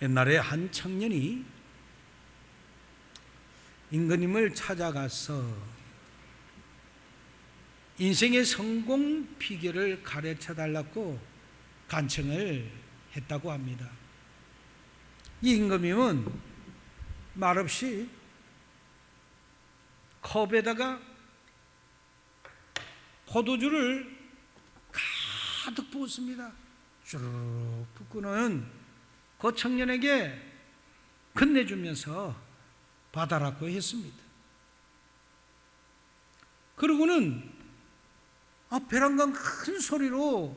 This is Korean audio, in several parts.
옛날에 한 청년이 임금님을 찾아가서 인생의 성공 비결을 가르쳐 달라고 간청을 했다고 합니다. 이 임금님은 말없이 컵에다가 포도주를 가득 부었습니다. 쭈르륵 붓고는 그 청년에게 건네주면서 받아라고 했습니다. 그러고는 베란강 큰 소리로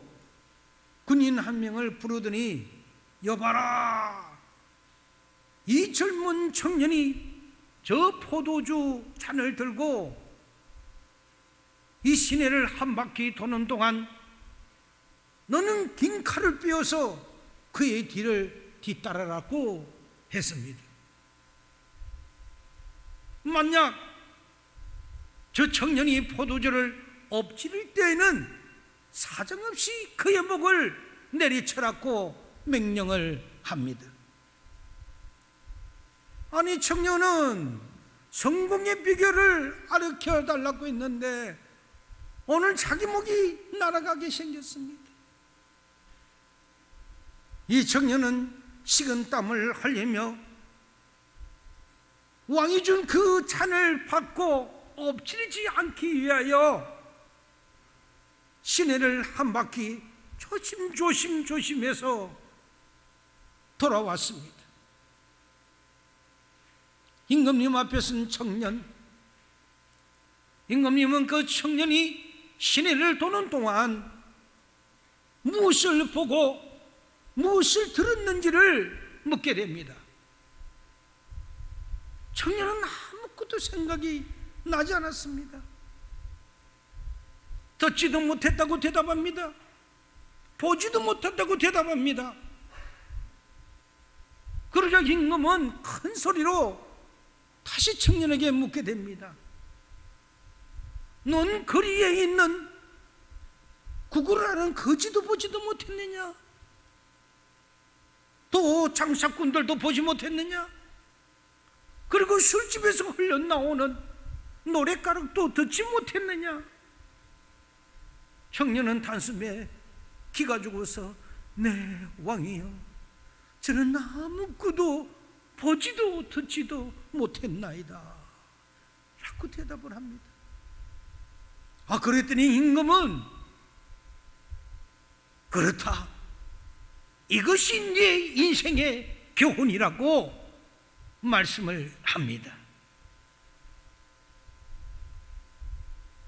군인 한 명을 부르더니, 여봐라, 이 젊은 청년이 저 포도주 잔을 들고 이 시내를 한 바퀴 도는 동안 너는 긴 칼을 빼어서 그의 뒤를 뒤따라라고 했습니다. 만약 저 청년이 포도주를 엎지를 때에는 사정없이 그의 목을 내리쳐라고 명령을 합니다. 아니, 청년은 성공의 비결을 가르쳐 달라고 했는데 오늘 자기 목이 날아가게 생겼습니다. 이 청년은 식은 땀을 흘리며 왕이 준 그 잔을 받고 엎치르지 않기 위하여 시내를 한 바퀴 조심해서 돌아왔습니다. 임금님 앞에 선 청년, 임금님은 그 청년이 시내를 도는 동안 무엇을 보고 무엇을 들었는지를 묻게 됩니다. 청년은 아무것도 생각이 나지 않았습니다. 듣지도 못했다고 대답합니다. 보지도 못했다고 대답합니다. 그러자 임금은 큰 소리로 다시 청년에게 묻게 됩니다. 넌 거리에 있는 구걸하는 거지도 보지도 못했느냐? 또 장사꾼들도 보지 못했느냐? 그리고 술집에서 흘러나오는 노랫가락도 듣지 못했느냐? 청년은 단숨에 기가 죽어서, 네, 왕이여, 저는 아무것도 보지도 듣지도 못했나이다 라고 대답을 합니다. 그랬더니 임금은, 그렇다, 이것이 네 인생의 교훈이라고 말씀을 합니다.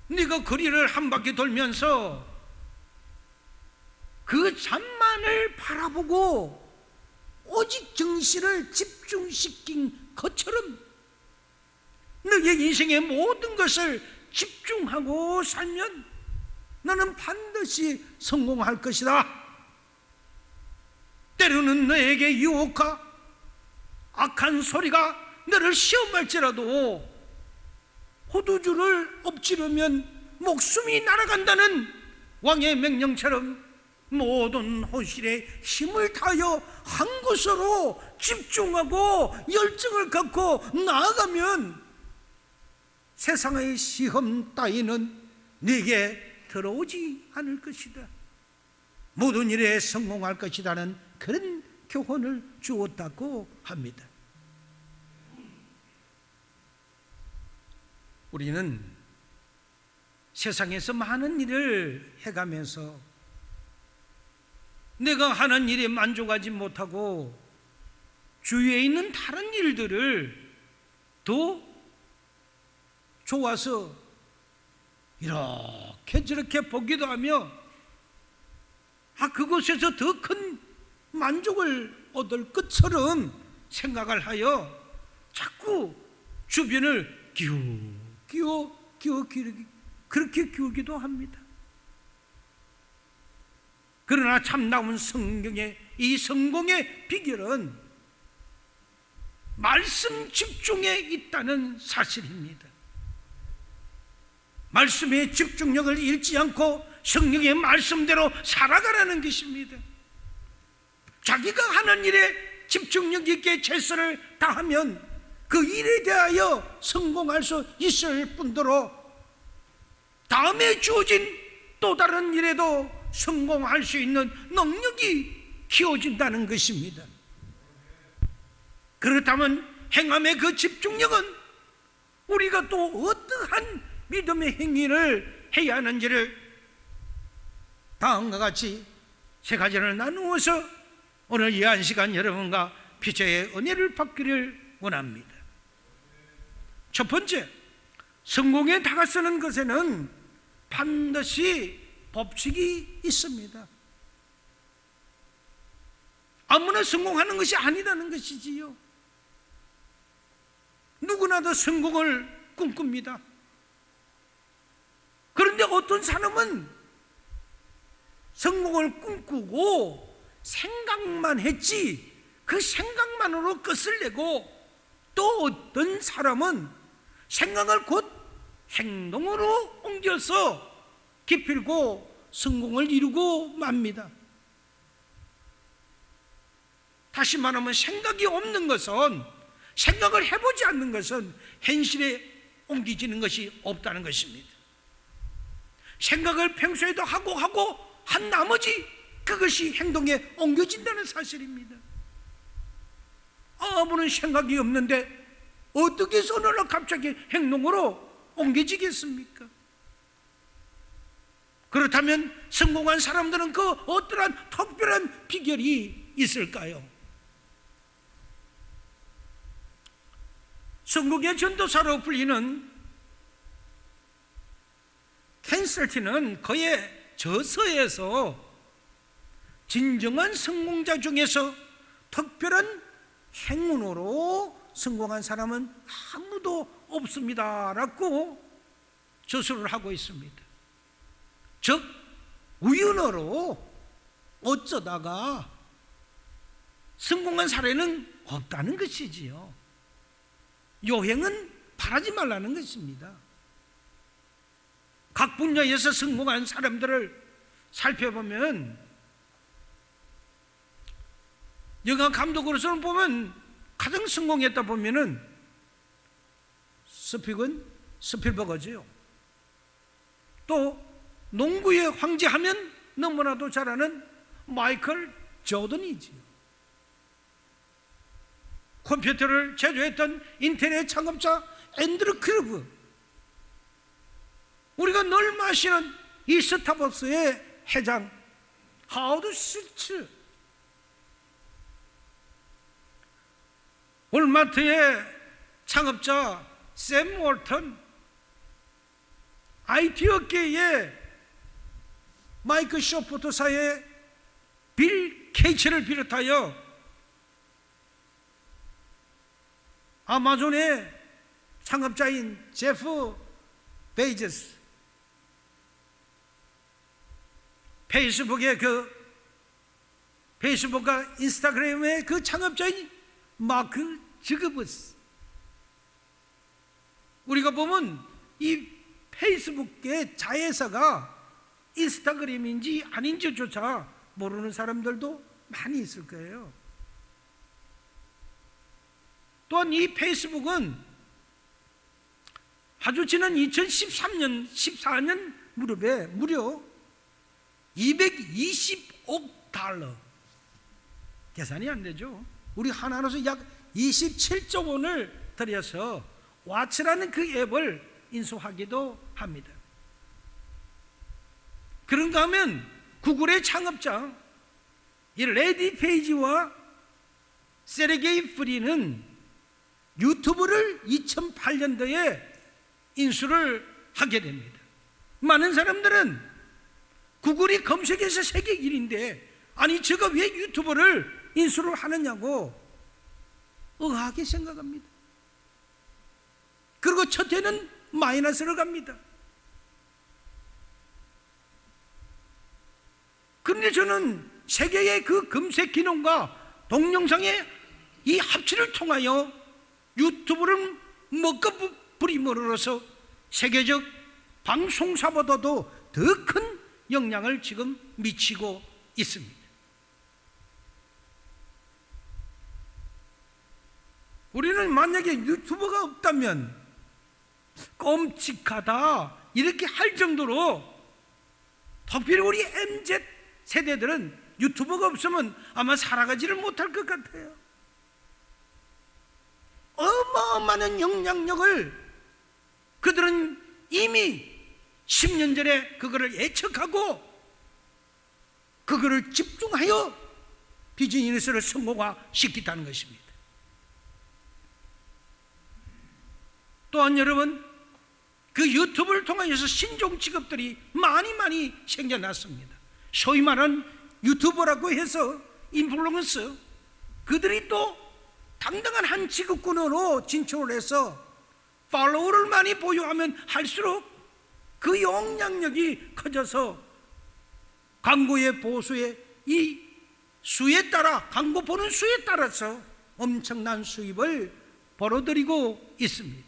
네가 거리를 한 바퀴 돌면서 그 잔만을 바라보고 오직 정신을 집중시킨 것처럼 너의 인생의 모든 것을 집중하고 살면 너는 반드시 성공할 것이다. 때로는 너에게 유혹과 악한 소리가 너를 시험할지라도 포도주를 엎지르면 목숨이 날아간다는 왕의 명령처럼 모든 혼실에 힘을 다하여 한 곳으로 집중하고 열정을 갖고 나아가면 세상의 시험 따위는 네게 들어오지 않을 것이다. 모든 일에 성공할 것이라는 그런 교훈을 주었다고 합니다. 우리는 세상에서 많은 일을 해가면서 내가 하는 일에 만족하지 못하고 주위에 있는 다른 일들을 더 좋아서 이렇게 저렇게 보기도 하며 그곳에서 더 큰 만족을 얻을 것처럼 생각을 하여 자꾸 주변을 그렇게 기우기도 합니다. 그러나 참나온 성경의 이 성공의 비결은 말씀 집중에 있다는 사실입니다. 말씀의 집중력을 잃지 않고 성령의 말씀대로 살아가라는 것입니다. 자기가 하는 일에 집중력 있게 최선을 다하면 그 일에 대하여 성공할 수 있을 뿐더러 다음에 주어진 또 다른 일에도 성공할 수 있는 능력이 키워진다는 것입니다. 그렇다면 행함의 그 집중력은 우리가 또 어떠한 믿음의 행위를 해야 하는지를 다음과 같이 세 가지를 나누어서 오늘 이 한 시간 여러분과 피자의 은혜를 받기를 원합니다. 첫 번째, 성공에 다가서는 것에는 반드시 법칙이 있습니다. 아무나 성공하는 것이 아니라는 것이지요. 누구나 다 성공을 꿈꿉니다. 그런데 어떤 사람은 성공을 꿈꾸고 생각만 했지 그 생각만으로 끝을 내고, 또 어떤 사람은 생각을 곧 행동으로 옮겨서 기필고 성공을 이루고 맙니다. 다시 말하면 생각이 없는 것은, 생각을 해보지 않는 것은 현실에 옮기지는 것이 없다는 것입니다. 생각을 평소에도 하고 한 나머지 그것이 행동에 옮겨진다는 사실입니다. 아무런 생각이 없는데 어떻게 해서 어느 날 갑자기 행동으로 옮겨지겠습니까? 그렇다면 성공한 사람들은 그 어떠한 특별한 비결이 있을까요? 성공의 전도사로 불리는 켄 셀틴은 그의 저서에서 진정한 성공자 중에서 특별한 행운으로 성공한 사람은 아무도 없습니다라고 저술을 하고 있습니다. 즉 우연으로 어쩌다가 성공한 사례는 없다는 것이지요. 요행은 바라지 말라는 것입니다. 각 분야에서 성공한 사람들을 살펴보면, 영화 감독으로서는 보면 가장 성공했다 보면은 스필버거지요. 또 농구의 황제 하면 너무나도 잘 아는 마이클 조던이지요. 컴퓨터를 제조했던 인텔의 창업자 앤드루 크루브, 우리가 늘 마시는 이 스타벅스의 회장 하워드 슐츠, 월마트의 창업자 샘 월턴, IT 업계의 마이크로소프트사의 빌 게이츠를 비롯하여 아마존의 창업자인 제프 베이저스, 페이스북과 인스타그램의 그 창업자인 마크 저커버스, 우리가 보면 이 페이스북의 자회사가 인스타그램인지 아닌지조차 모르는 사람들도 많이 있을 거예요. 또한 이 페이스북은 아주 지난 2013년, 14년 무렵에 무려 220억 달러, 계산이 안 되죠. 우리 하나로서 약 27조 원을 들여서 왓츠라는 그 앱을 인수하기도 합니다. 그런가 하면 구글의 창업자 이 레디 페이지와 세르게이 프린은 유튜브를 2008년도에 인수를 하게 됩니다. 많은 사람들은 구글이 검색에서 세계 1위인데 아니 저가 왜 유튜브를 인수를 하느냐고 의아하게 생각합니다. 그리고 첫 해는 마이너스를 갑니다. 그런데 저는 세계의 그 검색 기능과 동영상의 이 합치를 통하여 유튜브를 먹어버림으로써 세계적 방송사보다도 더 큰 영향을 지금 미치고 있습니다. 우리는 만약에 유튜버가 없다면 끔찍하다 이렇게 할 정도로, 특별히 우리 MZ 세대들은 유튜버가 없으면 아마 살아가지를 못할 것 같아요. 어마어마한 영향력을 그들은 이미 10년 전에 그거를 예측하고 그거를 집중하여 비즈니스를 성공화시키다는 것입니다. 또한 여러분, 그 유튜브를 통해서 신종 직업들이 많이 생겨났습니다. 소위 말하는 유튜버라고 해서 인플루언서, 그들이 또 당당한 한 직업군으로 진출을 해서 팔로워를 많이 보유하면 할수록 그 영향력이 커져서 광고의 보수의 이 수에 따라, 광고 보는 수에 따라서 엄청난 수입을 벌어들이고 있습니다.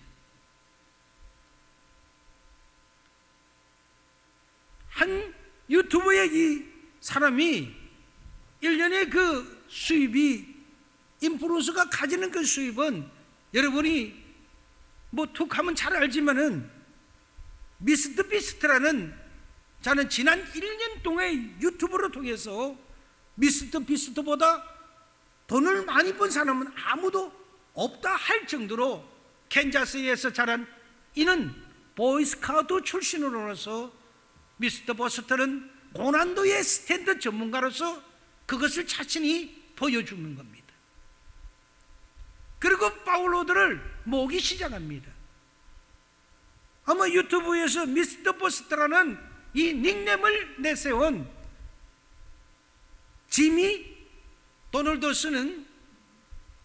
한 유튜브의 이 사람이 1년에 그 수입이, 인플루언서가 가지는 그 수입은 여러분이 뭐 툭 하면 잘 알지만은 미스터 비스트라는, 저는 지난 1년 동안 유튜브를 통해서 미스터 비스트보다 돈을 많이 번 사람은 아무도 없다 할 정도로 캔자스에서 자란 이는 보이스카우트 출신으로서 미스터 버스터는 고난도의 스탠드 전문가로서 그것을 자신이 보여주는 겁니다. 그리고 파울로들을 모으기 시작합니다. 아마 유튜브에서 미스터 버스터라는 이 닉네임을 내세운 지미 도널드슨은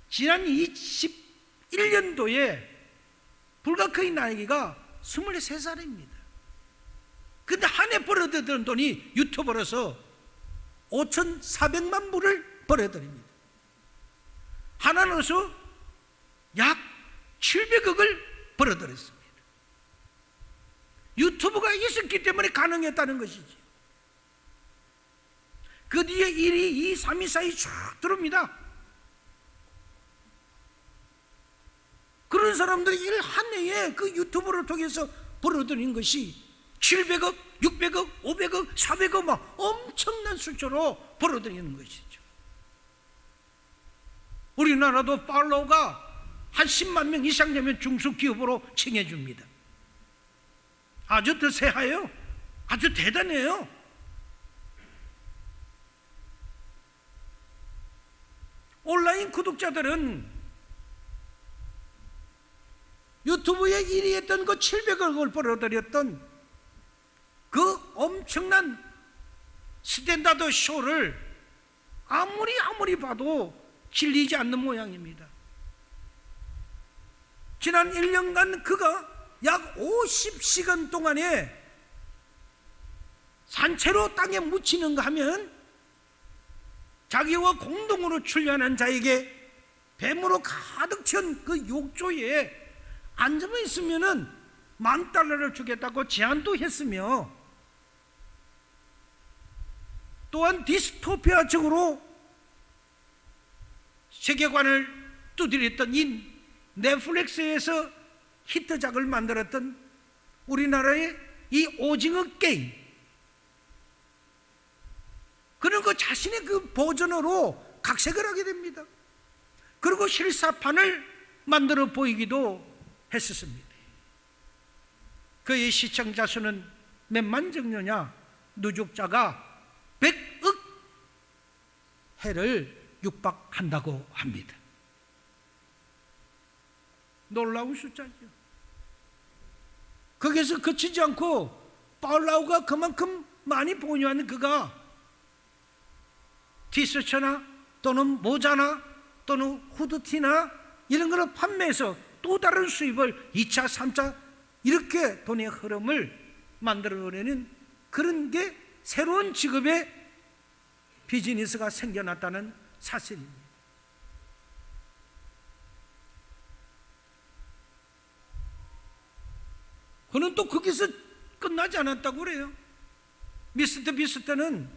지난 21년도에 불과 그의 나이가 23살입니다. 근데 한 해 벌어들였던 돈이 유튜버로서 5,400만 불을 벌어들입니다. 하나로서 약 700억을 벌어들였습니다. 유튜브가 있었기 때문에 가능했다는 것이지. 그 뒤에 1위, 2, 3위 사이 쭉 들어옵니다. 그런 사람들이 한 해에 그 유튜브를 통해서 벌어들인 것이 700억, 600억, 500억, 400억 막 엄청난 숫자로 벌어들이는 것이죠. 우리나라도 팔로워가 한 10만 명 이상 되면 중소기업으로 칭해줍니다. 아주 드세하여, 아주 대단해요. 온라인 구독자들은 유튜브에 1위 했던 그 700억을 벌어들였던 그 엄청난 스탠다드 쇼를 아무리 봐도 질리지 않는 모양입니다. 지난 1년간 그가 약 50시간 동안에 산채로 땅에 묻히는가 하면 자기와 공동으로 출연한 자에게 뱀으로 가득 찬 그 욕조에 앉아만 있으면은 $10,000를 주겠다고 제안도 했으며, 또한 디스토피아적으로 세계관을 두드렸던 이 넷플릭스에서 히트작을 만들었던 우리나라의 이 오징어 게임, 그런 그 자신의 그 버전으로 각색을 하게 됩니다. 그리고 실사판을 만들어 보이기도 했었습니다. 그의 시청자 수는 몇만 정도냐, 누적자가 100억 회를 육박한다고 합니다. 놀라운 숫자죠. 거기서 그치지 않고 팔로워가 그만큼 많이 보유하는 그가 티셔츠나 또는 모자나 또는 후드티나 이런 걸 판매해서 또 다른 수입을 2차, 3차 이렇게 돈의 흐름을 만들어내는 그런 게 새로운 직업의 비즈니스가 생겨났다는 사실입니다. 그는 또 거기서 끝나지 않았다고 그래요. 미스터 비스트는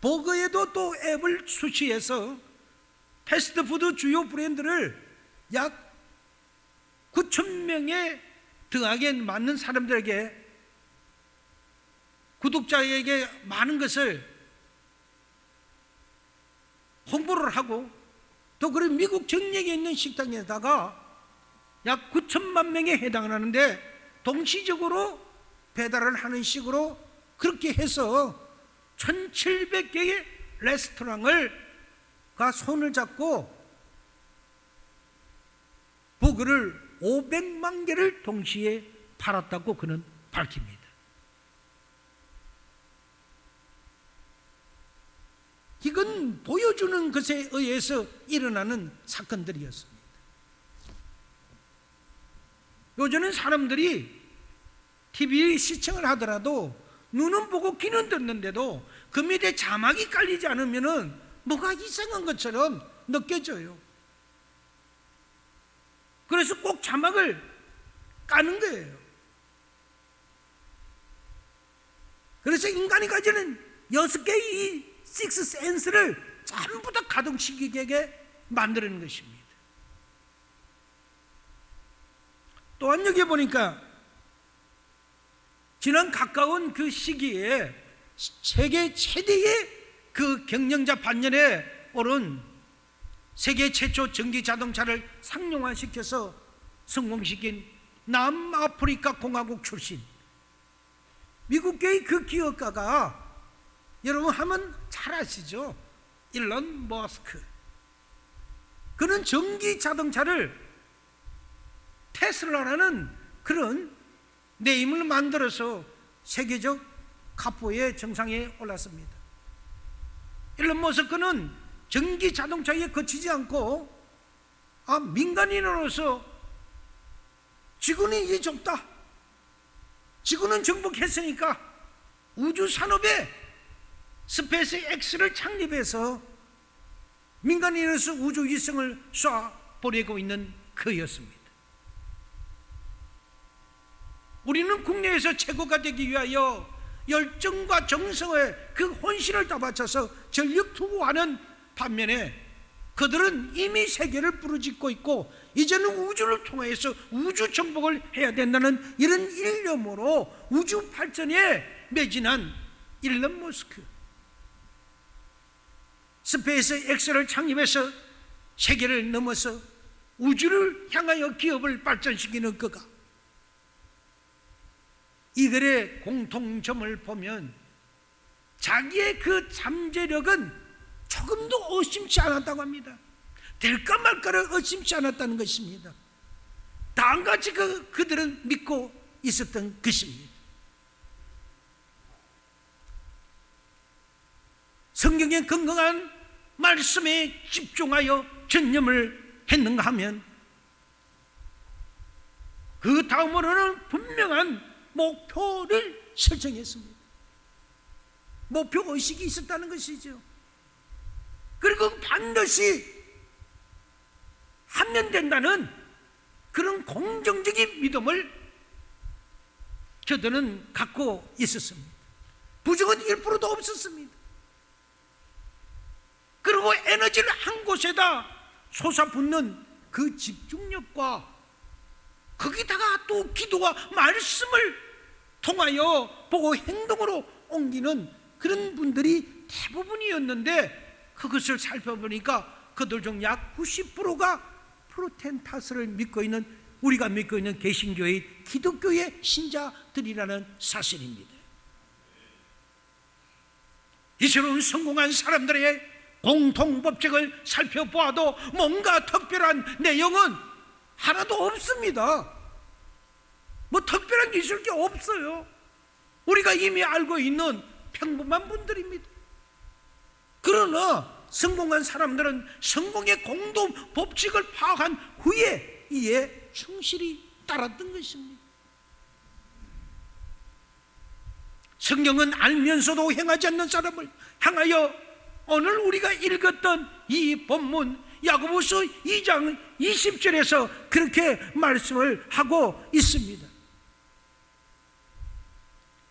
버거에도 또 앱을 수취해서 패스트푸드 주요 브랜드를 약 9천 명의 등하게 맞는 사람들에게, 구독자에게 많은 것을 홍보를 하고, 또 그런 미국 전역에 있는 식당에다가 약 9천만 명에 해당을 하는데 동시적으로 배달을 하는 식으로 그렇게 해서 1700개의 레스토랑을 손을 잡고 버거를 500만 개를 동시에 팔았다고 그는 밝힙니다. 이건 보여주는 것에 의해서 일어나는 사건들이었습니다. 요즘은 사람들이 TV 시청을 하더라도 눈은 보고 귀는 듣는데도 그 밑에 자막이 깔리지 않으면 뭐가 이상한 것처럼 느껴져요. 그래서 꼭 자막을 까는 거예요. 그래서 인간이 가지는 6개의 이 식스 센스를 전부 다 가동시키게 만드는 것입니다. 또한 여기 보니까 지난 가까운 그 시기에 세계 최대의 그 경영자 반열에 오른 세계 최초 전기 자동차를 상용화시켜서 성공시킨 남아프리카 공화국 출신 미국계의 그 기업가가, 여러분 하면 잘 아시죠? 일론 머스크. 그는 전기 자동차를 테슬라라는 그런 네임을 만들어서 세계적 가포의 정상에 올랐습니다. 일론 머스크는 전기 자동차에 그치지 않고 민간인으로서 지구는 이제 좁다, 지구는 정복했으니까 우주산업에 스페이스 X를 창립해서 민간인으로서 우주 위성을 쏴 보내고 있는 그였습니다. 우리는 국내에서 최고가 되기 위하여 열정과 정성을 그 혼신을 다 바쳐서 전력 투구하는 반면에 그들은 이미 세계를 부르짖고 있고 이제는 우주를 통해서 우주 정복을 해야 된다는 이런 일념으로 우주 발전에 매진한 일론 머스크, 스페이스 X를 창립해서 세계를 넘어서 우주를 향하여 기업을 발전시키는 그가, 이들의 공통점을 보면 자기의 그 잠재력은 조금도 의심치 않았다고 합니다. 될까 말까를 의심치 않았다는 것입니다. 다 한가지 그들은 믿고 있었던 것입니다. 성경의 건강한 말씀에 집중하여 전념을 했는가 하면 그 다음으로는 분명한 목표를 설정했습니다. 목표의식이 있었다는 것이죠. 그리고 반드시 하면 된다는 그런 공정적인 믿음을 저들은 갖고 있었습니다. 부정은 1%도 없었습니다. 그리고 에너지를 한 곳에다 솟아붓는 그 집중력과 거기다가 또 기도와 말씀을 통하여 보고 행동으로 옮기는 그런 분들이 대부분이었는데, 그것을 살펴보니까 그들 중 약 90%가 프로테스탄트를 믿고 있는, 우리가 믿고 있는 개신교의 기독교의 신자들이라는 사실입니다. 이처럼 성공한 사람들의 공통법칙을 살펴보아도 뭔가 특별한 내용은 하나도 없습니다. 뭐 특별한 게 있을 게 없어요. 우리가 이미 알고 있는 평범한 분들입니다. 그러나 성공한 사람들은 성공의 공동 법칙을 파악한 후에 이에 충실히 따랐던 것입니다. 성경은 알면서도 행하지 않는 사람을 향하여 오늘 우리가 읽었던 이 본문 야고보서 2장 20절에서 그렇게 말씀을 하고 있습니다.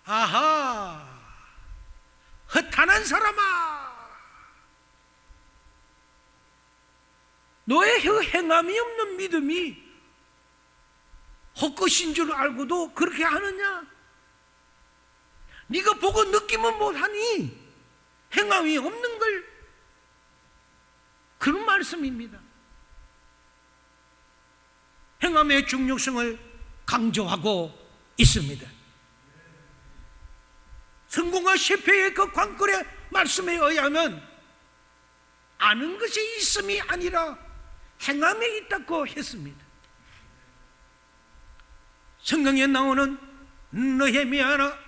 아하, 헛하는 사람아, 너의 행함이 없는 믿음이 헛것인 줄 알고도 그렇게 하느냐? 네가 보고 느끼면 못하니 행함이 없는 걸, 그런 말씀입니다. 행함의 중요성을 강조하고 있습니다. 성공과 실패의 그 관건의 말씀에 의하면 아는 것이 있음이 아니라 행함에 있다고 했습니다. 성경에 나오는 느헤미야나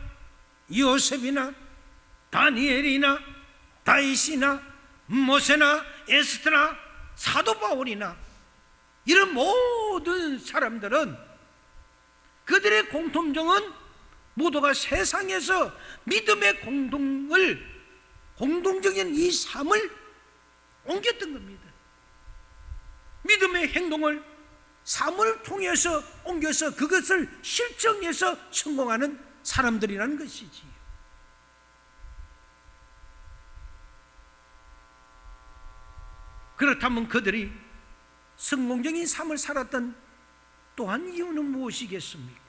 요셉이나 다니엘이나 다윗이나 모세나 에스더나 사도 바울이나 이런 모든 사람들은 그들의 공통점은 모두가 세상에서 믿음의 공동적인 이 삶을 옮겼던 겁니다. 믿음의 행동을 삶을 통해서 옮겨서 그것을 실천해서 성공하는 사람들이라는 것이지요. 그렇다면 그들이 성공적인 삶을 살았던 또한 이유는 무엇이겠습니까?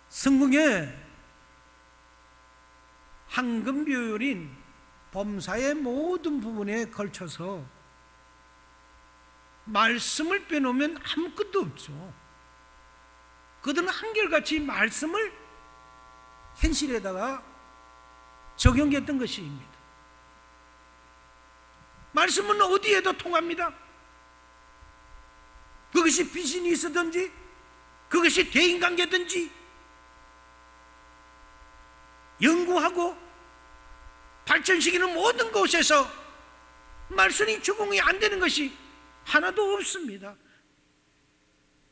성공의 황금 비율인 범사의 모든 부분에 걸쳐서 말씀을 빼놓으면 아무것도 없죠. 그들은 한결같이 말씀을 현실에다가 적용했던 것입니다. 말씀은 어디에도 통합니다. 그것이 비즈니스든지 그것이 대인관계든지 연구하고 발전시키는 모든 곳에서 말씀이 적용이 안 되는 것이 하나도 없습니다.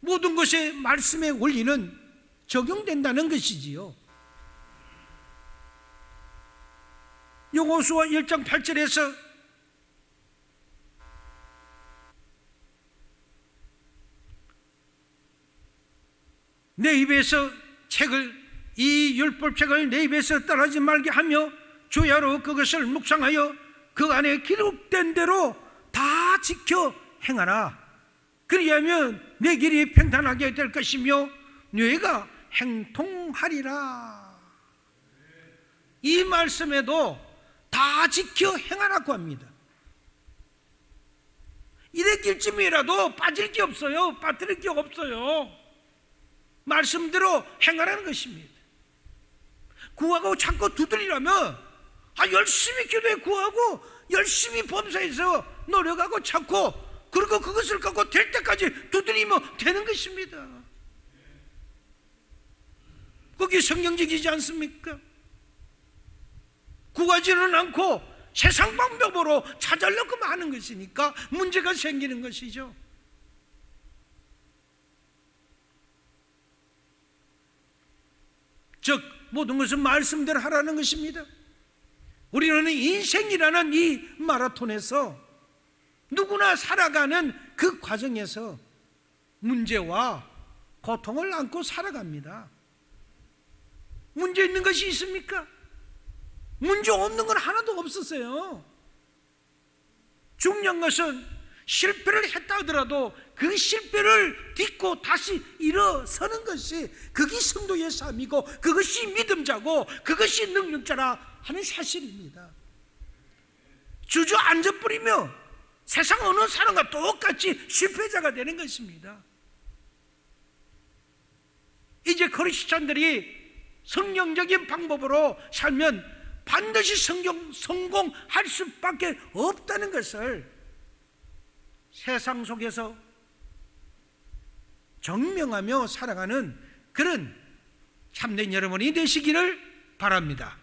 모든 것에 말씀의 원리는 적용된다는 것이지요. 여호수아 1장 8절에서 내 입에서 이 율법책을 내 입에서 떠나지 말게 하며 주야로 그것을 묵상하여 그 안에 기록된 대로 다 지켜 행하라. 그리하면 내 길이 평탄하게 될 것이며 너희가 행통하리라. 이 말씀에도 다 지켜 행하라고 합니다. 이래 길쯤이라도 빠질 게 없어요. 빠뜨릴 게 없어요. 말씀대로 행하라는 것입니다. 구하고 찾고 두드리려면 열심히 기도해 구하고 열심히 범사에서 노력하고 찾고 그리고 그것을 갖고 될 때까지 두드리면 되는 것입니다. 그게 성경적이지 않습니까? 구하지는 않고 세상 방법으로 찾으려고 하는 것이니까 문제가 생기는 것이죠. 즉 모든 것은 말씀대로 하라는 것입니다. 우리는 인생이라는 이 마라톤에서 누구나 살아가는 그 과정에서 문제와 고통을 안고 살아갑니다. 문제 있는 것이 있습니까? 문제 없는 건 하나도 없었어요. 중요한 것은 실패를 했다 하더라도 그 실패를 딛고 다시 일어서는 것이 그게 성도의 삶이고 그것이 믿음자고 그것이 능력자라 하는 사실입니다. 주저앉아버리며 세상 어느 사람과 똑같이 실패자가 되는 것입니다. 이제 크리스찬들이 성경적인 방법으로 살면 반드시 성공할 수밖에 없다는 것을 세상 속에서 증명하며 살아가는 그런 참된 여러분이 되시기를 바랍니다.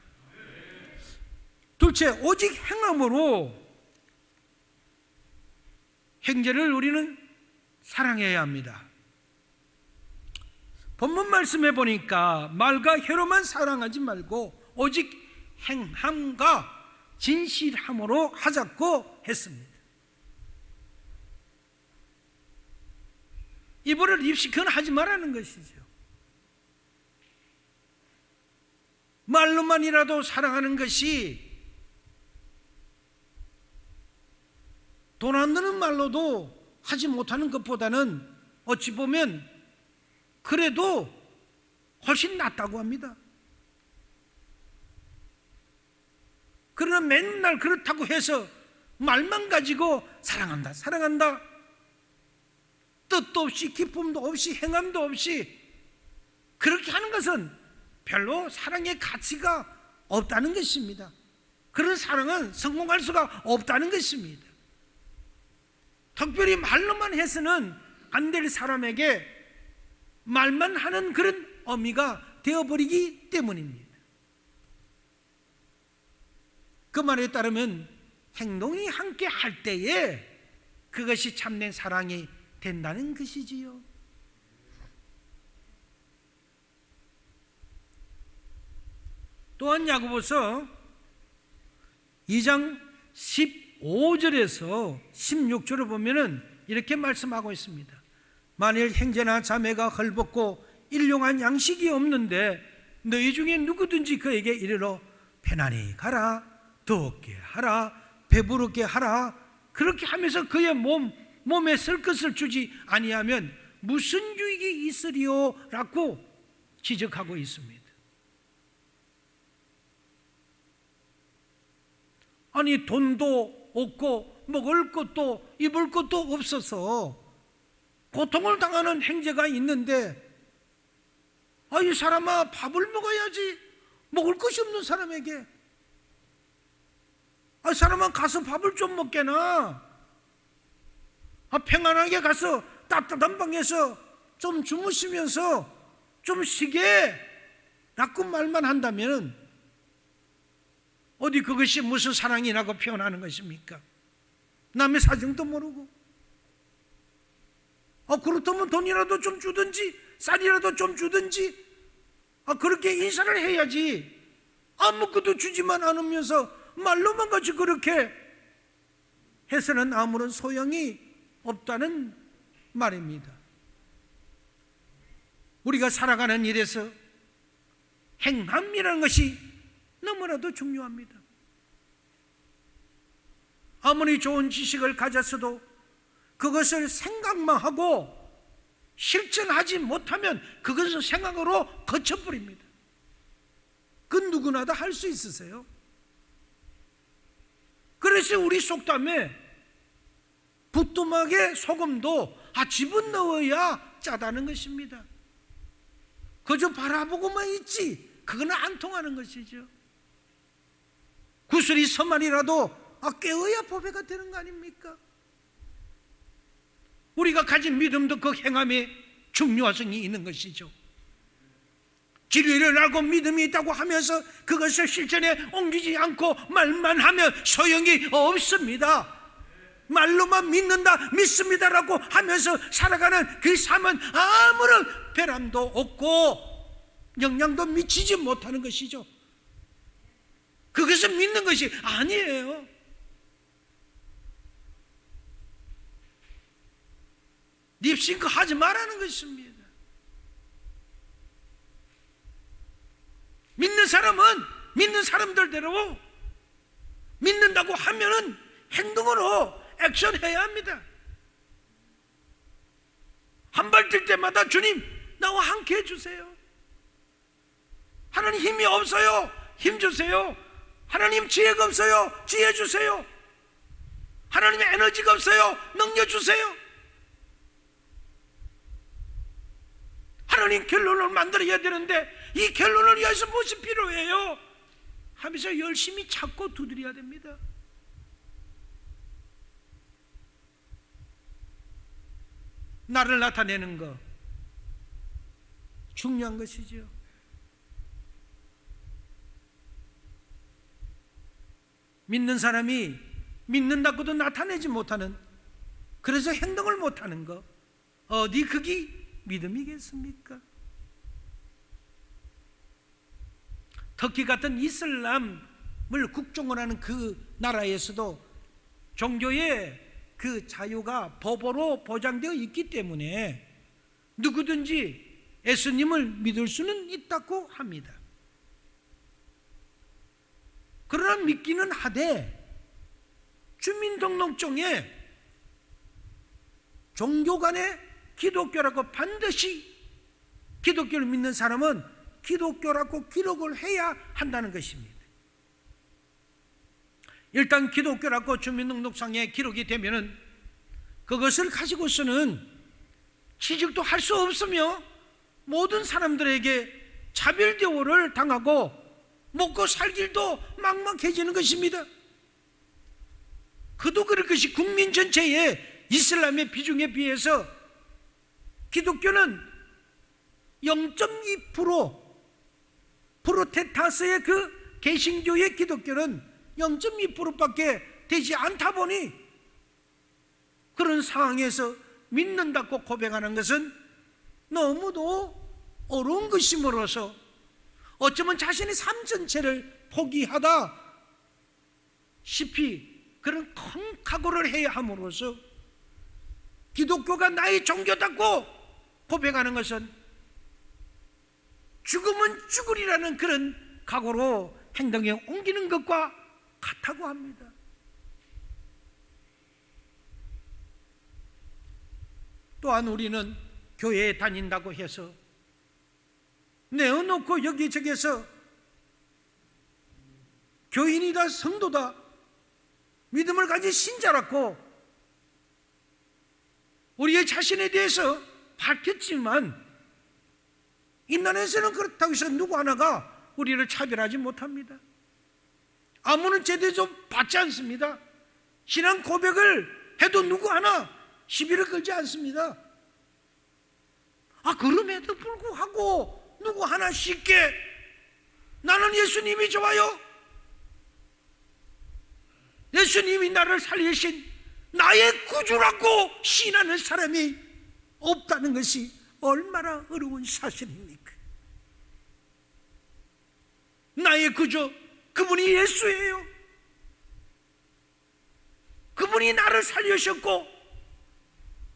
둘째, 오직 행함으로 형제를 우리는 사랑해야 합니다. 본문 말씀에 보니까 말과 혀로만 사랑하지 말고 오직 행함과 진실함으로 하자고 했습니다. 입으로 입시건 하지 말라는 것이죠. 말로만이라도 사랑하는 것이 돈 안 드는 말로도 하지 못하는 것보다는 어찌 보면 그래도 훨씬 낫다고 합니다. 그러나 맨날 그렇다고 해서 말만 가지고 사랑한다, 사랑한다, 뜻도 없이 기쁨도 없이 행함도 없이 그렇게 하는 것은 별로 사랑의 가치가 없다는 것입니다. 그런 사랑은 성공할 수가 없다는 것입니다. 특별히 말로만 해서는 안 될 사람에게 말만 하는 그런 어미가 되어버리기 때문입니다. 그 말에 따르면 행동이 함께 할 때에 그것이 참된 사랑이 된다는 것이지요. 또한 야고보서 2장 15절에서 16절을 보면은 이렇게 말씀하고 있습니다. 만일 형제나 자매가 헐벗고 일용한 양식이 없는데 너희 중에 누구든지 그에게 이르러 편안히 가라, 덥게 하라, 배부르게 하라, 그렇게 하면서 그의 몸에 쓸 것을 주지 아니하면 무슨 유익이 있으리요? 라고 지적하고 있습니다. 아니, 돈도 없고 먹을 것도 입을 것도 없어서 고통을 당하는 형제가 있는데, 이 사람아, 밥을 먹어야지. 먹을 것이 없는 사람에게 사람아, 가서 밥을 좀 먹게나. 평안하게 가서 따뜻한 방에서 좀 주무시면서 좀 쉬게 라고 말만 한다면 어디 그것이 무슨 사랑이라고 표현하는 것입니까? 남의 사정도 모르고. 그렇다면 돈이라도 좀 주든지 쌀이라도 좀 주든지 그렇게 인사를 해야지. 아무것도 주지만 않으면서 말로만 같이 그렇게 해서는 아무런 소용이 없다는 말입니다. 우리가 살아가는 일에서 행함이라는 것이 너무나도 중요합니다. 아무리 좋은 지식을 가졌어도 그것을 생각만 하고 실천하지 못하면 그것은 생각으로 거쳐버립니다. 그 누구나 다 할 수 있으세요. 그래서 우리 속담에 부뚜막에 소금도 집어넣어야 짜다는 것입니다. 그저 바라보고만 있지 그거는 안 통하는 것이죠. 구슬이 서만이라도 깨어야 보배가 되는 거 아닙니까? 우리가 가진 믿음도 그 행함에 중요성이 있는 것이죠. 진리를 알고 믿음이 있다고 하면서 그것을 실천에 옮기지 않고 말만 하면 소용이 없습니다. 말로만 믿는다, 믿습니다라고 하면서 살아가는 그 삶은 아무런 변함도 없고 영향도 미치지 못하는 것이죠. 그것은 믿는 것이 아니에요. 립싱크 하지 말라는 것입니다. 믿는 사람은 믿는 사람들대로 믿는다고 하면은 행동으로 액션해야 합니다. 한 발 뛸 때마다 주님 나와 함께 해주세요. 하나님 힘이 없어요. 힘 주세요. 하나님 지혜가 없어요. 지혜 주세요. 하나님의 에너지가 없어요. 능력 주세요. 하나님 결론을 만들어야 되는데 이 결론을 위해서 무엇이 필요해요? 하면서 열심히 찾고 두드려야 됩니다. 나를 나타내는 거 중요한 것이죠. 믿는 사람이 믿는다고도 나타내지 못하는, 그래서 행동을 못하는 거, 어디 그게 믿음이겠습니까? 터키 같은 이슬람을 국종을 하는 그 나라에서도 종교의 그 자유가 법으로 보장되어 있기 때문에 누구든지 예수님을 믿을 수는 있다고 합니다. 그러나 믿기는 하되 주민등록증에 종교 간에 기독교라고 반드시 기독교를 믿는 사람은 기독교라고 기록을 해야 한다는 것입니다. 일단 기독교라고 주민등록상에 기록이 되면은 그것을 가지고서는 취직도 할 수 없으며 모든 사람들에게 차별 대우를 당하고 먹고 살 길도 막막해지는 것입니다. 그도 그럴 것이 국민 전체의 이슬람의 비중에 비해서 기독교는 0.2%, 프로테스탄트의 그 개신교의 기독교는 0.2%밖에 되지 않다 보니 그런 상황에서 믿는다고 고백하는 것은 너무도 어려운 것이므로서 어쩌면 자신의 삶 전체를 포기하다시피 그런 큰 각오를 해야 함으로써 기독교가 나의 종교다고 고백하는 것은 죽으면 죽으리라는 그런 각오로 행동에 옮기는 것과 같다고 합니다. 또한 우리는 교회에 다닌다고 해서 내어놓고 여기저기서 교인이다, 성도다, 믿음을 가진 신자라고 우리의 자신에 대해서 밝혔지만 인간에서는 그렇다고 해서 누구 하나가 우리를 차별하지 못합니다. 아무는 제대로 받지 않습니다. 신앙 고백을 해도 누구 하나 시비를 걸지 않습니다. 그럼에도 불구하고 누구 하나 쉽게 나는 예수님이 좋아요, 예수님이 나를 살리신 나의 구주라고 신하는 사람이 없다는 것이 얼마나 어려운 사실입니까? 나의 구주, 그분이 예수예요. 그분이 나를 살리셨고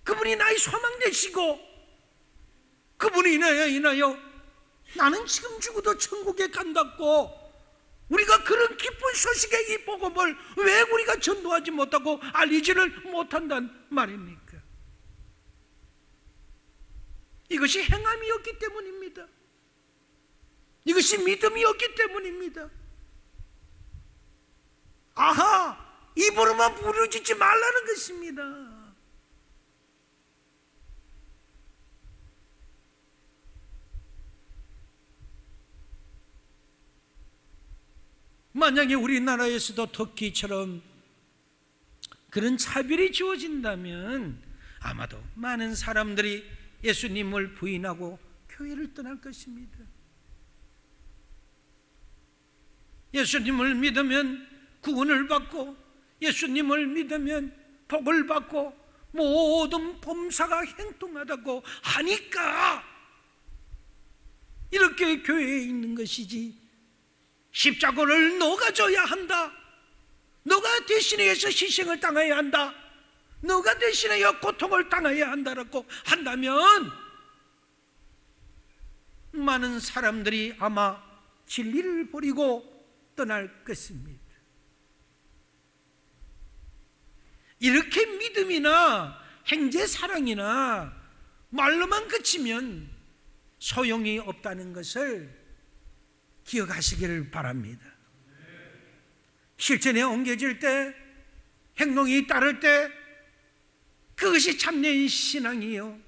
그분이 나의 소망 되시고 그분이 인하여 나는 지금 죽어도 천국에 간다고 우리가 그런 기쁜 소식의 이 복음을 왜 우리가 전도하지 못하고 알리지를 못한단 말입니까? 이것이 행함이었기 때문입니다. 이것이 믿음이었기 때문입니다. 입으로만 부르짖지 말라는 것입니다. 만약에 우리나라에서도 터키처럼 그런 차별이 주어진다면 아마도 많은 사람들이 예수님을 부인하고 교회를 떠날 것입니다. 예수님을 믿으면 구원을 받고 예수님을 믿으면 복을 받고 모든 범사가 형통하다고 하니까 이렇게 교회에 있는 것이지, 십자가를 너가 져야 한다, 너가 대신해서 희생을 당해야 한다, 너가 대신하여 고통을 당해야 한다라고 한다면 많은 사람들이 아마 진리를 버리고 떠날 것입니다. 이렇게 믿음이나 행제사랑이나 말로만 그치면 소용이 없다는 것을 기억하시기를 바랍니다. 실천에 옮겨질 때, 행동이 따를 때 그것이 참된 신앙이요,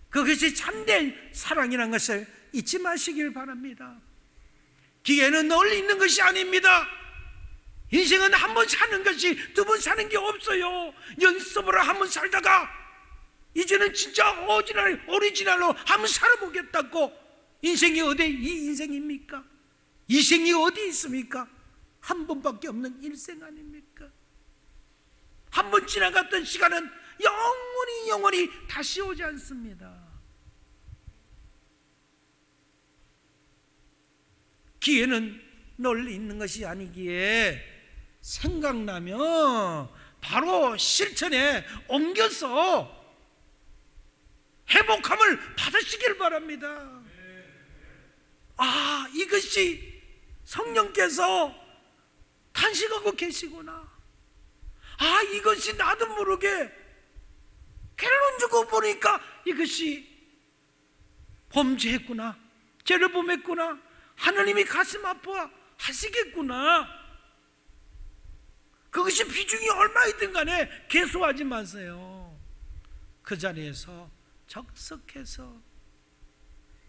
그것이 참된 사랑이라는 것을 잊지 마시길 바랍니다. 기회는 널리 있는 것이 아닙니다. 인생은 한 번 사는 것이 두 번 사는 게 없어요. 연습으로 한 번 살다가 이제는 진짜 오리지널로 한 번 살아보겠다고. 인생이 어디 이 인생입니까? 이생이 어디 있습니까? 한 번밖에 없는 일생 아닙니까? 한 번 지나갔던 시간은 영원히 다시 오지 않습니다. 기회는 널리 있는 것이 아니기에 생각나면 바로 실천에 옮겨서 회복함을 받으시길 바랍니다. 이것이 성령께서 탄식하고 계시구나. 이것이 나도 모르게 결론 주고 보니까 이것이 범죄했구나, 죄를 범했구나, 하나님이 가슴 아파 하시겠구나. 그것이 비중이 얼마이든 간에 개소하지 마세요. 그 자리에서 적석해서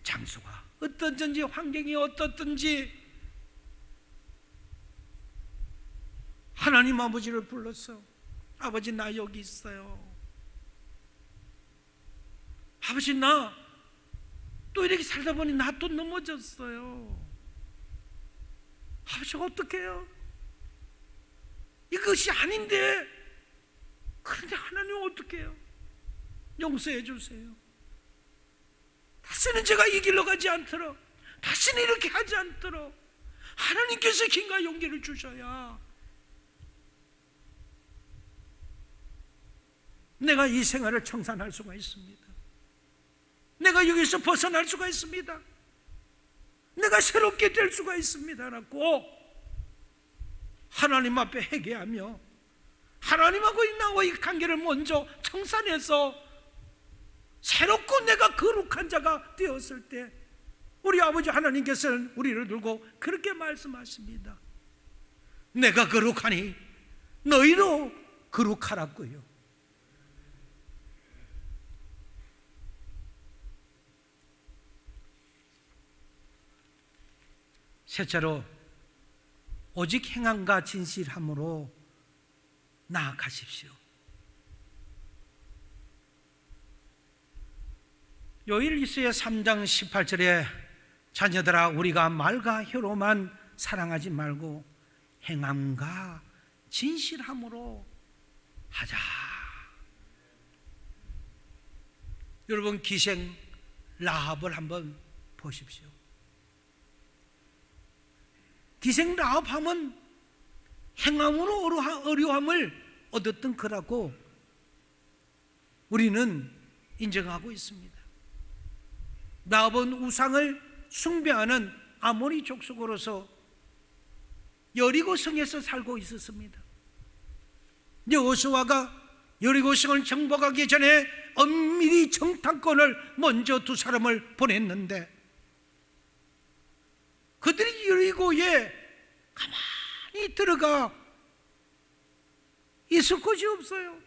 장소가 어떻든지 환경이 어떻든지 하나님 아버지를 불렀어. 아버지, 나 여기 있어요. 아버지, 나 또 이렇게 살다 보니 나 또 넘어졌어요. 아버지, 어떡해요? 이것이 아닌데, 그런데 하나님 어떡해요? 용서해 주세요. 다시는 제가 이 길로 가지 않도록, 다시는 이렇게 하지 않도록 하나님께서 힘과 용기를 주셔야 내가 이 생활을 청산할 수가 있습니다. 내가 여기서 벗어날 수가 있습니다. 내가 새롭게 될 수가 있습니다라고 하나님 앞에 회개하며 하나님하고 나와의 관계를 먼저 청산해서 새롭고 내가 거룩한 자가 되었을 때 우리 아버지 하나님께서는 우리를 들고 그렇게 말씀하십니다. 내가 거룩하니 너희도 거룩하라고요. 셋째로, 오직 행함과 진실함으로 나아가십시오. 요일리스의 3장 18절에 자녀들아, 우리가 말과 혀로만 사랑하지 말고 행함과 진실함으로 하자. 여러분, 기생 라합을 한번 보십시오. 기생 라합하면 행함으로 어려움을 얻었던 거라고 우리는 인정하고 있습니다. 라합은 우상을 숭배하는 아모리 족속으로서 여리고 성에서 살고 있었습니다. 여호수아가 여리고 성을 정복하기 전에 엄밀히 정탐권을 먼저 두 사람을 보냈는데 그들이 여리고에 가만히 들어가 있을 곳이 없어요.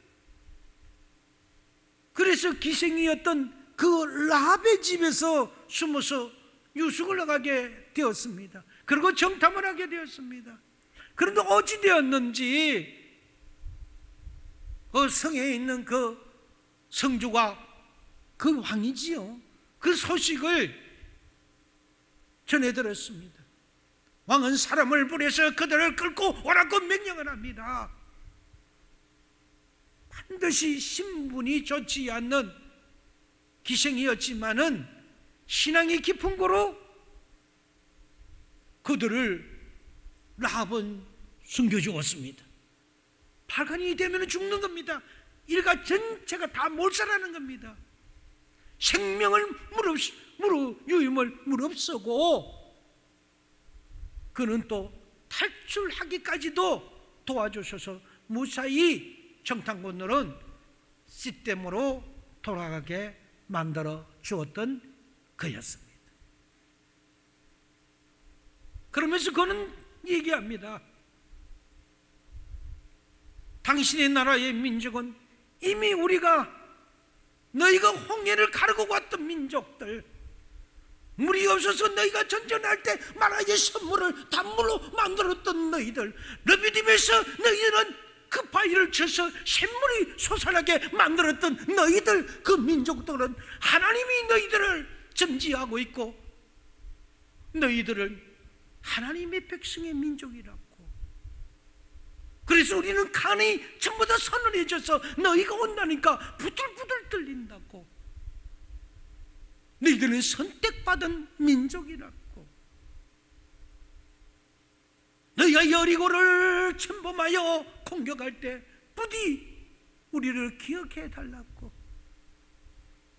그래서 기생이었던 그 라합의 집에서 숨어서 유숙을 나가게 되었습니다. 그리고 정탐을 하게 되었습니다. 그런데 어찌 되었는지 그 성에 있는 그 성주가, 그 왕이지요, 그 소식을 전해 들었습니다. 왕은 사람을 보내서 그들을 끌고 오라고 명령을 합니다. 반드시 신분이 좋지 않는 기생이었지만은 신앙이 깊은 거로 그들을 라합은 숨겨주었습니다. 발간이 되면 죽는 겁니다. 일가 전체가 다 몰살하는 겁니다. 생명을 유임을 무릅쓰고 그는 또 탈출하기까지도 도와주셔서 무사히 정탐꾼들은 시스템으로 돌아가게 만들어 주었던 그였습니다. 그러면서 그는 얘기합니다. 당신의 나라의 민족은 이미 너희가 홍해를 가르고 왔던 민족들, 물이 없어서 너희가 전전할 때 마라의 선물을 단물로 만들었던 너희들, 르비딤에서 너희들은 그 바위를 쳐서 샘물이 솟아나게 만들었던 너희들, 그 민족들은 하나님이 너희들을 점지하고 있고 너희들은 하나님의 백성의 민족이라고. 그래서 우리는 간이 전부 다 서늘해져서 너희가 온다니까 부들부들 떨린다고. 너희들은 선택받은 민족이라고. 너희가 여리고를 침범하여 공격할 때 부디 우리를 기억해 달라고.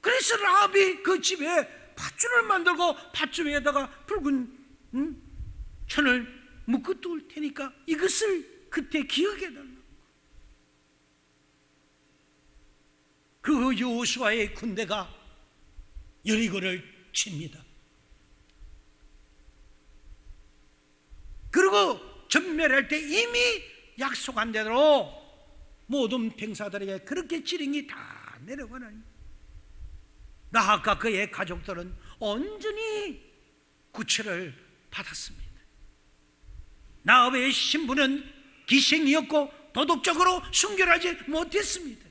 그래서 라합이 그 집에 밧줄을 만들고 밧줄 위에다가 붉은 천을 묶어 둘 테니까 이것을 그때 기억해 달라고. 그 여호수아의 군대가 여리고를 칩니다. 그리고 전멸할 때 이미 약속한 대로 모든 병사들에게 그렇게 지령이 다 내려가나니 라합과 그의 가족들은 온전히 구출을 받았습니다. 라합의 신분은 기생이었고 도덕적으로 순결하지 못했습니다.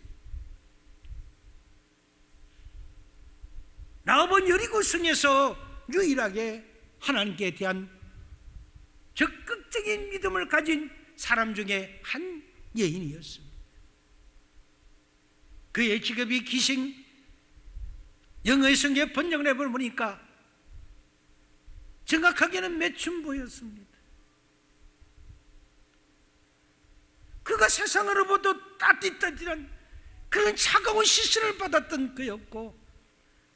라합은 여리고 성에서 유일하게 하나님께 대한 적극적인 믿음을 가진 사람 중에 한 여인이었습니다. 그의 직업이 기생, 영어의 성경에 번역을 해보니까 정확하게는 매춘부였습니다. 그가 세상으로부터 따뜻한 그런 차가운 시선을 받았던 그였고,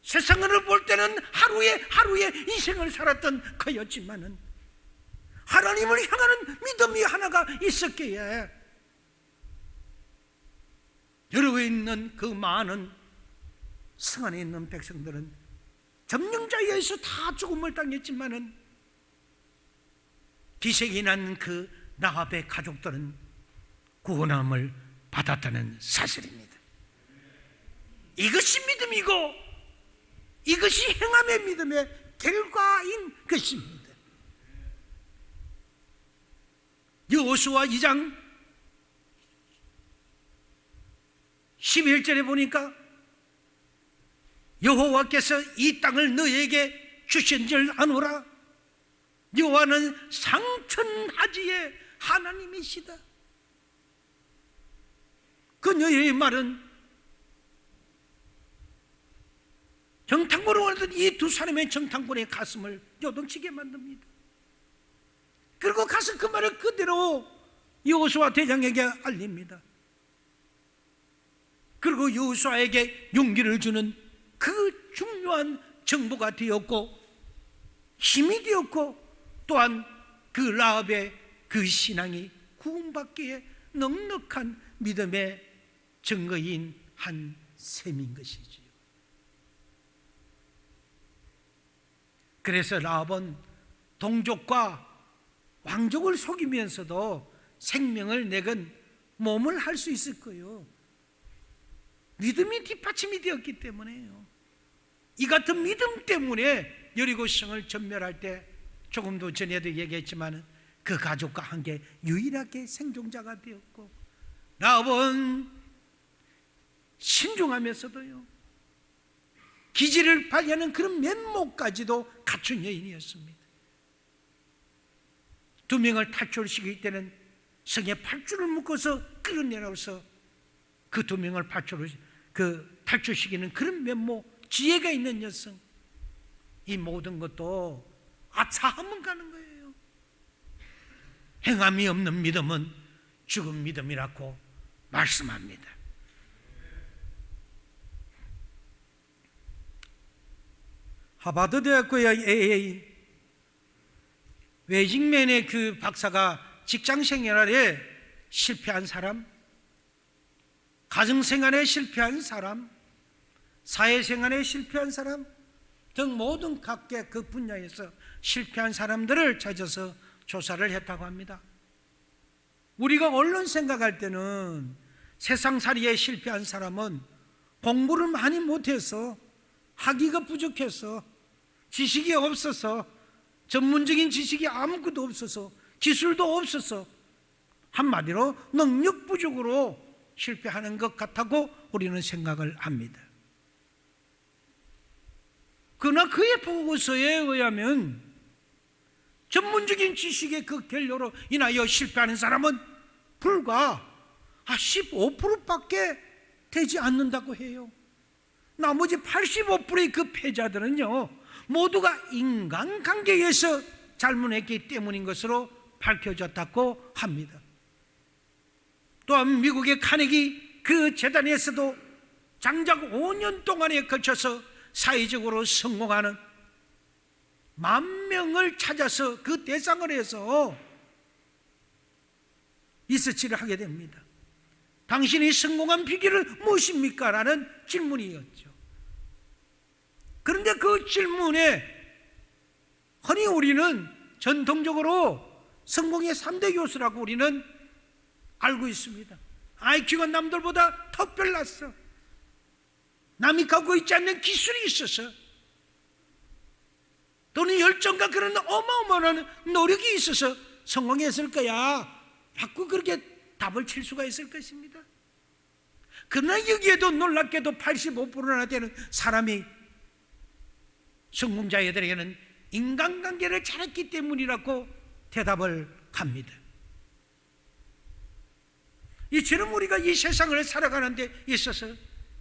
세상으로 볼 때는 하루에 인생을 살았던 그였지만은 하나님을 향하는 믿음이 하나가 있었기에 여러 있는 그 많은 성 안에 있는 백성들은 점령자에 의해서 다 죽음을 당했지만은 기색이 난 그 라합의 가족들은 구원함을 받았다는 사실입니다. 이것이 믿음이고 이것이 행함의 믿음의 결과인 것입니다. 여호수아 2장 11절에 보니까 여호와께서 이 땅을 너에게 주신 줄 아노라. 여호와는 상천하지의 하나님이시다. 그녀의 말은 정탐꾼으로 왔던 이 두 사람의 정탐꾼의 가슴을 요동치게 만듭니다. 그리고 가서 그 말을 그대로 여호수아 대장에게 알립니다. 그리고 여호수아에게 용기를 주는 그 중요한 정보가 되었고 힘이 되었고, 또한 그 라합의 그 신앙이 구원받기에 넉넉한 믿음의 증거인 한 셈인 것이지요. 그래서 라합은 동족과 왕족을 속이면서도 생명을 내건 몸을 할 수 있을 거예요. 믿음이 뒷받침이 되었기 때문에요. 이 같은 믿음 때문에 여리고성을 전멸할 때 조금도 전에도 얘기했지만 그 가족과 함께 유일하게 생존자가 되었고, 라합은 신중하면서도요 기지를 발휘하는 그런 면모까지도 갖춘 여인이었습니다. 두 명을 탈출시킬 때는 성에 팔줄을 묶어서 끌어내려서 그 두 명을 탈출시키는 그런 면모, 지혜가 있는 여성, 이 모든 것도 아차하면 가는 거예요. 행함이 없는 믿음은 죽은 믿음이라고 말씀합니다. 하버드 대학교의 AA 웨징맨의 그 박사가 직장 생활에 실패한 사람, 가정 생활에 실패한 사람, 사회 생활에 실패한 사람 등 모든 각계 그 분야에서 실패한 사람들을 찾아서 조사를 했다고 합니다. 우리가 언론 생각할 때는 세상살이에 실패한 사람은 공부를 많이 못해서, 학위가 부족해서, 지식이 없어서, 전문적인 지식이 아무것도 없어서, 기술도 없어서, 한마디로 능력 부족으로 실패하는 것 같다고 우리는 생각을 합니다. 그러나 그의 보고서에 의하면 전문적인 지식의 그 결로로 인하여 실패하는 사람은 불과 15%밖에 되지 않는다고 해요. 나머지 85%의 그 패자들은요 모두가 인간관계에서 잘못했기 때문인 것으로 밝혀졌다고 합니다. 또한 미국의 카네기 그 재단에서도 장작 5년 동안에 걸쳐서 사회적으로 성공하는 10,000명을 찾아서 그 대상을 해서 리서치를 하게 됩니다. 당신이 성공한 비결은 무엇입니까? 라는 질문이었죠. 그런데 그 질문에 흔히 우리는 전통적으로 성공의 3대 요소라고 우리는 알고 있습니다. IQ가 남들보다 더 별났어. 남이 갖고 있지 않는 기술이 있어서, 또는 열정과 그런 어마어마한 노력이 있어서 성공했을 거야 라고 그렇게 답을 칠 수가 있을 것입니다. 그러나 여기에도 놀랍게도 85%나 되는 사람이 성공자들에게는 인간관계를 잘했기 때문이라고 대답을 합니다. 이처럼 우리가 이 세상을 살아가는 데 있어서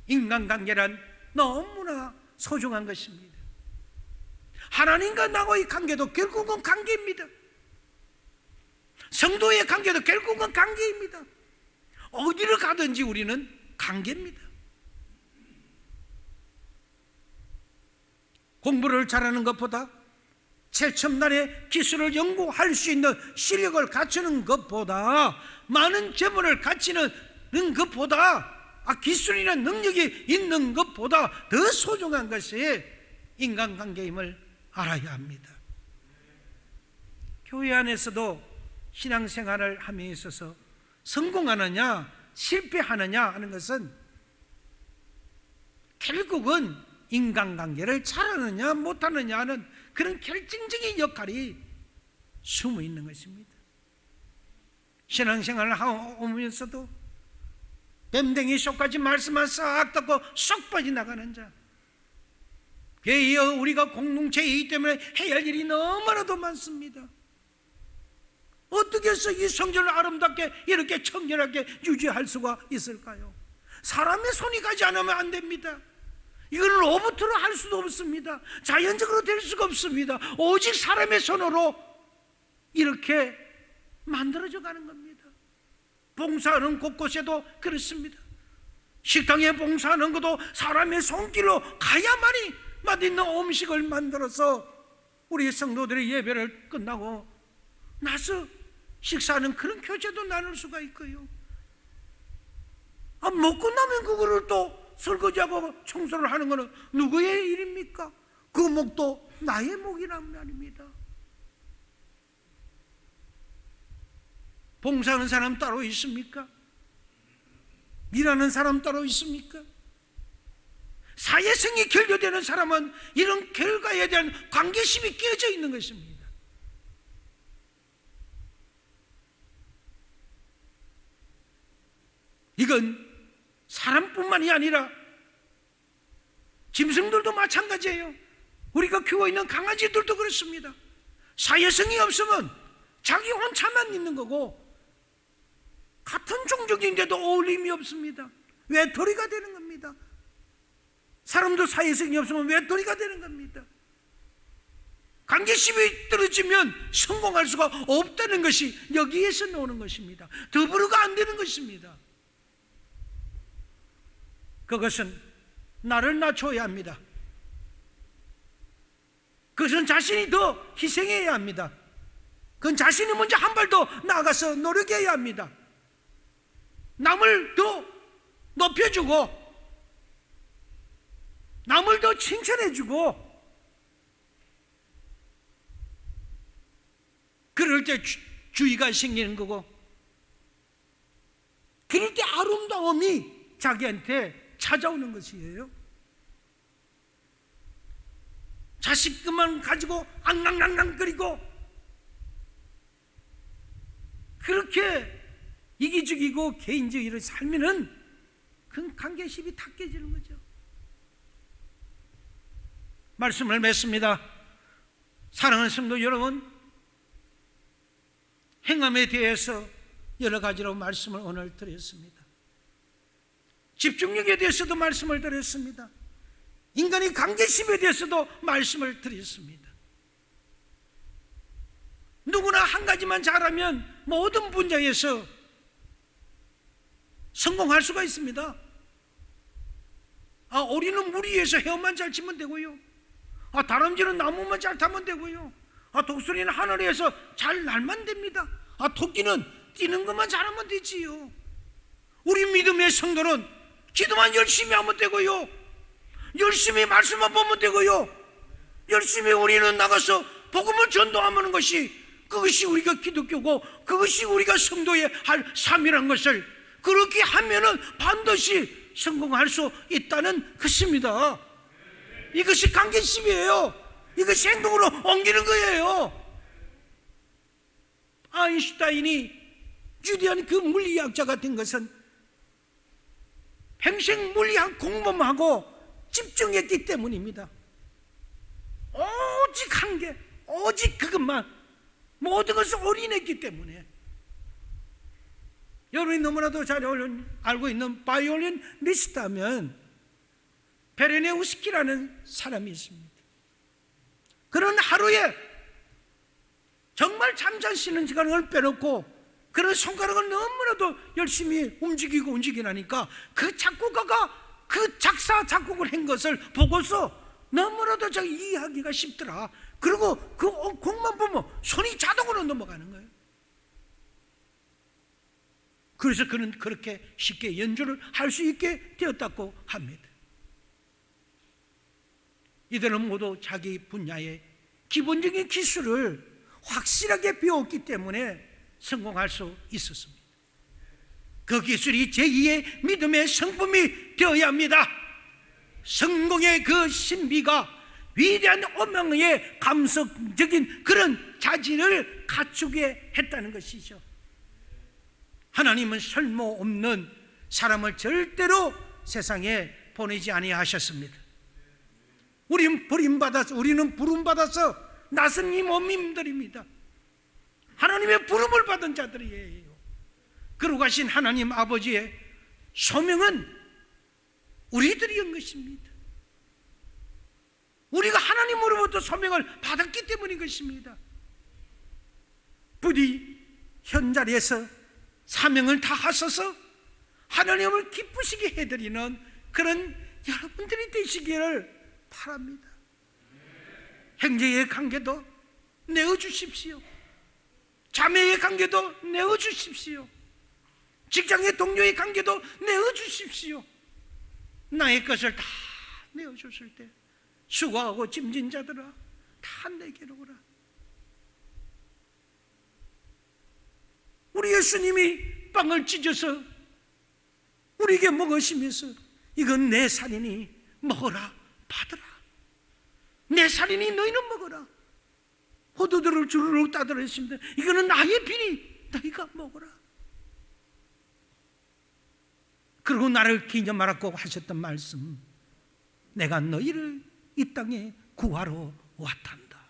인간관계란 너무나 소중한 것입니다. 하나님과 나와의 관계도 결국은 관계입니다. 성도의 관계도 결국은 관계입니다. 어디를 가든지 우리는 관계입니다. 공부를 잘하는 것보다 최첨단의 기술을 연구할 수 있는 실력을 갖추는 것보다, 많은 재물을 갖추는 것보다, 기술이나 능력이 있는 것보다 더 소중한 것이 인간관계임을 알아야 합니다. 교회 안에서도 신앙생활을 함에 있어서 성공하느냐 실패하느냐 하는 것은 결국은 인간관계를 잘하느냐 못하느냐 하는 그런 결정적인 역할이 숨어 있는 것입니다. 신앙생활을 하면서도 뱀댕이 속까지 말씀만 싹 듣고 쏙 빠져나가는 자, 그에 이어 우리가 공동체이기 때문에 해야 할 일이 너무나도 많습니다. 어떻게 해서 이 성전을 아름답게 이렇게 청결하게 유지할 수가 있을까요? 사람의 손이 가지 않으면 안 됩니다. 이건 로봇으로 할 수도 없습니다. 자연적으로 될 수가 없습니다. 오직 사람의 손으로 이렇게 만들어져 가는 겁니다. 봉사하는 곳곳에도 그렇습니다. 식당에 봉사하는 것도 사람의 손길로 가야만이 맛있는 음식을 만들어서 우리 성도들의 예배를 끝나고 나서 식사하는 그런 교제도 나눌 수가 있고요. 먹고 나면 그거를 또 설거지하고 청소를 하는 것은 누구의 일입니까? 그 목도 나의 목이란 말입니다. 봉사하는 사람 따로 있습니까? 일하는 사람 따로 있습니까? 사회성이 결여되는 사람은 이런 결과에 대한 관계심이 끼어져 있는 것입니다. 이건 사람뿐만이 아니라 짐승들도 마찬가지예요. 우리가 키우고 있는 강아지들도 그렇습니다. 사회성이 없으면 자기 혼자만 있는 거고, 같은 종족인데도 어울림이 없습니다. 외톨이가 되는 겁니다. 사람도 사회성이 없으면 외톨이가 되는 겁니다. 관계심이 떨어지면 성공할 수가 없다는 것이 여기에서 나오는 것입니다. 더불어가 안 되는 것입니다. 그것은 나를 낮춰야 합니다. 그것은 자신이 더 희생해야 합니다. 그건 자신이 먼저 한 발 더 나아가서 노력해야 합니다. 남을 더 높여주고 남을 더 칭찬해주고, 그럴 때 주의가 생기는 거고, 그럴 때 아름다움이 자기한테 찾아오는 것이에요. 자식들만 가지고 앙앙앙앙거리고 그렇게 이기적이고 개인적으로 살면은 그 관계심이 다 깨지는 거죠. 말씀을 맺습니다. 사랑하는 성도 여러분, 행함에 대해서 여러 가지로 말씀을 오늘 드렸습니다. 집중력에 대해서도 말씀을 드렸습니다. 인간의 관계심에 대해서도 말씀을 드렸습니다. 누구나 한 가지만 잘하면 모든 분야에서 성공할 수가 있습니다. 오리는 물 위에서 헤엄만 잘 치면 되고요. 다람쥐는 나무만 잘 타면 되고요. 독수리는 하늘에서 잘 날면 됩니다. 토끼는 뛰는 것만 잘하면 되지요. 우리 믿음의 성도는 기도만 열심히 하면 되고요, 열심히 말씀만 보면 되고요, 열심히 우리는 나가서 복음을 전도하는 것이, 그것이 우리가 기독교고 그것이 우리가 성도의 할 삶이란 것을, 그렇게 하면은 반드시 성공할 수 있다는 것입니다. 이것이 강견심이에요. 이것이 행동으로 옮기는 거예요. 아인슈타인이 위대한 그 물리학자가 된 것은 평생 물리학 공부만 하고 집중했기 때문입니다. 오직 한 개, 오직 그것만 모든 것을 올인했기 때문에. 여러분이 너무나도 잘 알고 있는 바이올린 리스트하면 베레네우스키라는 사람이 있습니다. 그런 하루에 정말 잠잘 쉬는 시간을 빼놓고 그런 손가락을 너무나도 열심히 움직이나니까 그 작곡가가 그 작곡을 한 것을 보고서 너무나도 이해하기가 쉽더라. 그리고 그 곡만 보면 손이 자동으로 넘어가는 거예요. 그래서 그는 그렇게 쉽게 연주를 할 수 있게 되었다고 합니다. 이들은 모두 자기 분야의 기본적인 기술을 확실하게 배웠기 때문에 성공할 수 있었습니다. 그 기술이 제2의 믿음의 성품이 되어야 합니다. 성공의 그 신비가 위대한 오명의 감성적인 그런 자질을 갖추게 했다는 것이죠. 하나님은 설모없는 사람을 절대로 세상에 보내지 아니하셨습니다. 우리는 부름받아서 낯선 이 몸님들입니다. 하나님의 부름을 받은 자들이에요. 그러고 가신 하나님 아버지의 소명은 우리들이한 것입니다. 우리가 하나님으로부터 소명을 받았기 때문인 것입니다. 부디 현자리에서 사명을 다하셔서 하나님을 기쁘시게 해드리는 그런 여러분들이 되시기를 바랍니다. 형제의 관계도 내어주십시오. 자매의 관계도 내어주십시오. 직장의 동료의 관계도 내어주십시오. 나의 것을 다 내어줬을 때 수고하고 짐진 자들아 다 내게로 오라. 우리 예수님이 빵을 찢어서 우리에게 먹으시면서 이건 내 살이니 먹어라, 받으라. 내 살이니 너희는 먹어라. 포도들을 주르륵 따들었습니다. 이거는 나의 비니 너희가 먹어라. 그리고 나를 기념하라고 하셨던 말씀, 내가 너희를 이 땅에 구하러 왔단다.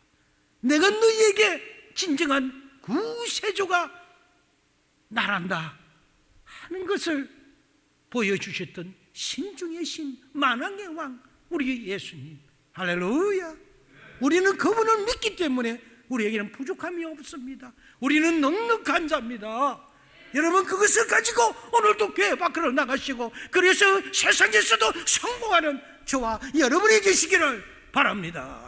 내가 너희에게 진정한 구세주가 나란다 하는 것을 보여주셨던 신 중의 신, 만왕의 왕, 우리 예수님. 할렐루야. 우리는 그분을 믿기 때문에 우리에게는 부족함이 없습니다. 우리는 넉넉한 자입니다. 여러분, 그것을 가지고 오늘도 교회 밖으로 나가시고, 그래서 세상에서도 성공하는 저와 여러분이 되시기를 바랍니다.